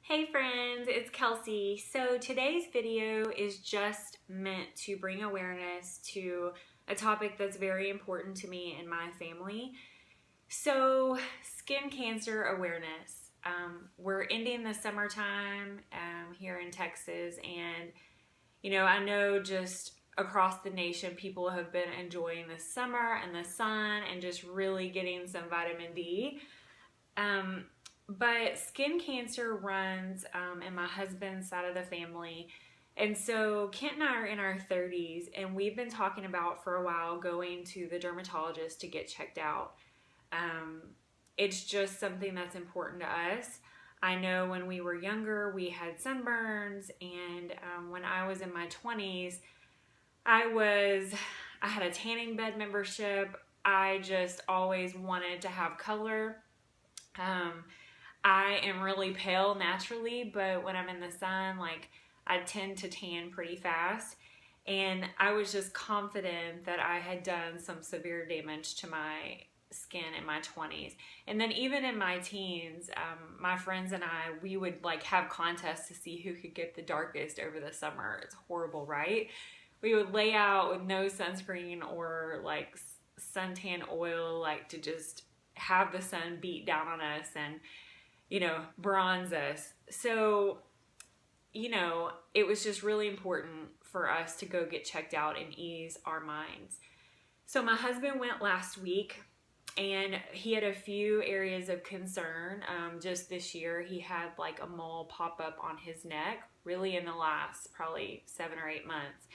Hey friends, it's Kelsey. So today's video is just meant to bring awareness to a topic that's very important to me and my family. So skin cancer awareness. We're ending the summertime here in Texas, and I know just across the nation people have been enjoying the summer and the sun and just really getting some vitamin D. But skin cancer runs in my husband's side of the family. And so Kent and I are in our 30s, and we've been talking about for a while going to the dermatologist to get checked out. It's just something that's important to us. I know when we were younger, we had sunburns, and when I was in my 20s, I had a tanning bed membership. I just always wanted to have color. I am really pale naturally, but when I'm in the sun, I tend to tan pretty fast. And I was just confident that I had done some severe damage to my skin in my 20s. And then even in my teens, my friends and we would have contests to see who could get the darkest over the summer. It's horrible, right? We would lay out with no sunscreen or suntan oil, to just have the sun beat down on us and bronze us. So, it was just really important for us to go get checked out and ease our minds. So my husband went last week, and he had a few areas of concern. Just this year, he had a mole pop up on his neck, really in the last probably 7 or 8 months.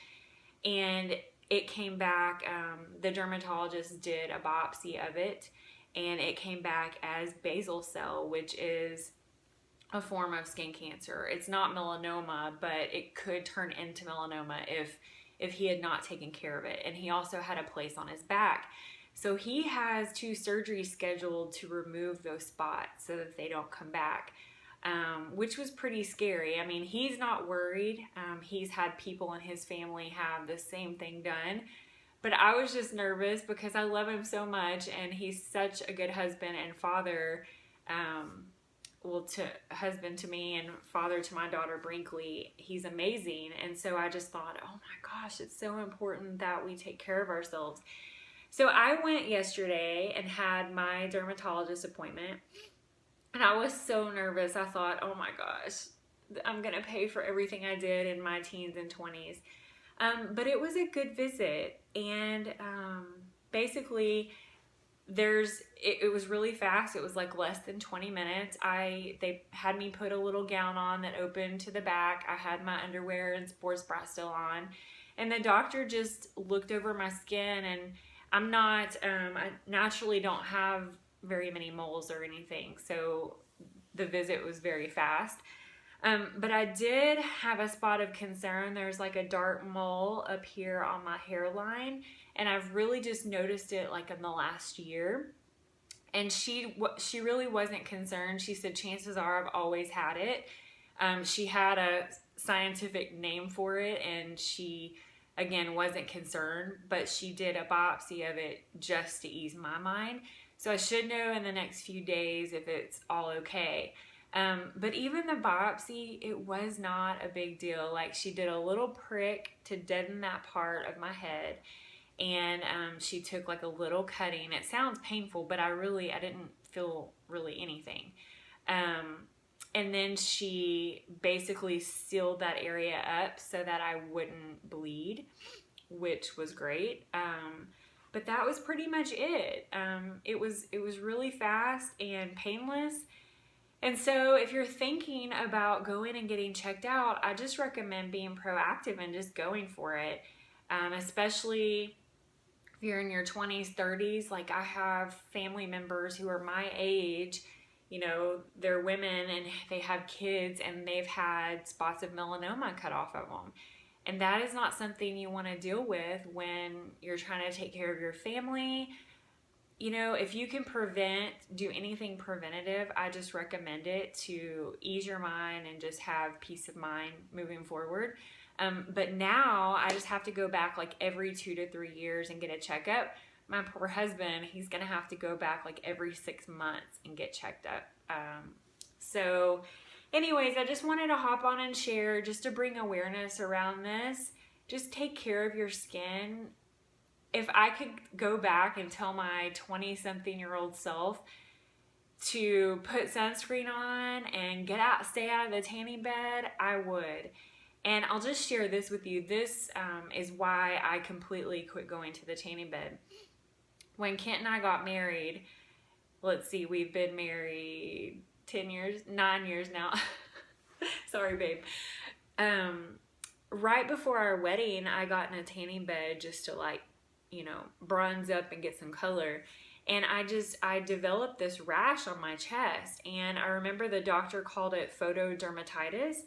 And it came back, the dermatologist did a biopsy of it, and it came back as basal cell, which is a form of skin cancer. It's not melanoma, but it could turn into melanoma if he had not taken care of it. And he also had a place on his back. So he has 2 surgeries scheduled to remove those spots so that they don't come back, which was pretty scary. I mean, he's not worried. He's had people in his family have the same thing done. But I was just nervous because I love him so much, and he's such a good husband and father, husband to me and father to my daughter Brinkley. He's amazing. And so I just thought, oh my gosh, it's so important that we take care of ourselves. So I went yesterday and had my dermatologist appointment, and I was so nervous. I thought, oh my gosh, I'm going to pay for everything I did in my teens and 20s. But it was a good visit, and basically it was really fast. It was less than 20 minutes. They had me put a little gown on that opened to the back. I had my underwear and sports bra still on, and the doctor just looked over my skin, and I naturally don't have very many moles or anything, so the visit was very fast. But I did have a spot of concern. There's a dark mole up here on my hairline, and I've really just noticed it in the last year. And she really wasn't concerned. She said, chances are I've always had it. She had a scientific name for it, and she, again, wasn't concerned, but she did a biopsy of it just to ease my mind. So I should know in the next few days if it's all okay. But even the biopsy, it was not a big deal. She did a little prick to deaden that part of my head, and she took a little cutting. It sounds painful, but I didn't feel really anything. And then she basically sealed that area up so that I wouldn't bleed, which was great. But that was pretty much it. It was really fast and painless. And so if you're thinking about going and getting checked out, I just recommend being proactive and just going for it. Especially if you're in your 20s, 30s. I have family members who are my age, they're women and they have kids, and they've had spots of melanoma cut off of them. And that is not something you want to deal with when you're trying to take care of your family. If you can do anything preventative, I just recommend it to ease your mind and just have peace of mind moving forward. But now I just have to go back every 2 to 3 years and get a checkup. My poor husband, he's going to have to go back every 6 months and get checked up. So anyways, I just wanted to hop on and share just to bring awareness around this. Just take care of your skin. If I could go back and tell my 20-something-year-old self to put sunscreen on and stay out of the tanning bed, I would. And I'll just share this with you. This is why I completely quit going to the tanning bed. When Kent and I got married, let's see, we've been married 9 years now. Sorry, babe. Right before our wedding, I got in a tanning bed just to bronze up and get some color. And I developed this rash on my chest. And I remember the doctor called it photodermatitis.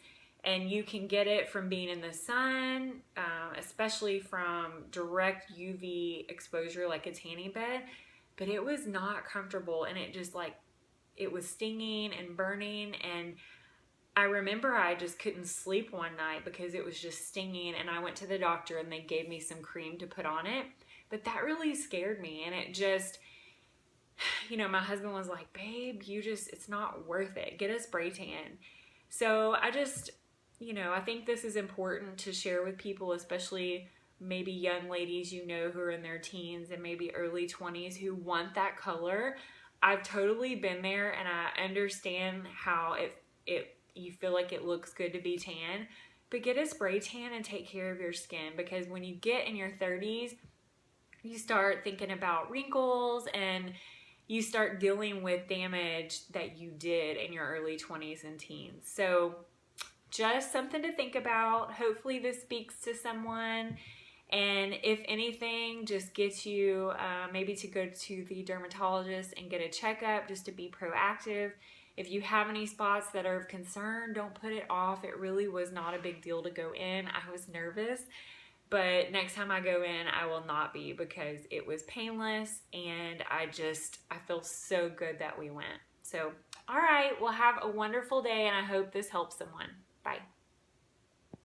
And you can get it from being in the sun, especially from direct UV exposure like a tanning bed. But it was not comfortable, and it was stinging and burning. And I remember I just couldn't sleep one night because it was just stinging. And I went to the doctor and they gave me some cream to put on it. But that really scared me. And it just, my husband was like, babe, it's not worth it. Get a spray tan. So I think this is important to share with people, especially maybe young ladies who are in their teens and maybe early 20s who want that color. I've totally been there, and I understand how you feel like it looks good to be tan, but get a spray tan and take care of your skin, because when you get in your 30s, you start thinking about wrinkles and you start dealing with damage that you did in your early 20s and teens. So just something to think about. Hopefully this speaks to someone, and if anything, just gets you maybe to go to the dermatologist and get a checkup just to be proactive. If you have any spots that are of concern, don't put it off. It really was not a big deal to go in. I was nervous, but next time I go in, I will not be, because it was painless, and I feel so good that we went. So, all right, well, have a wonderful day, and I hope this helps someone.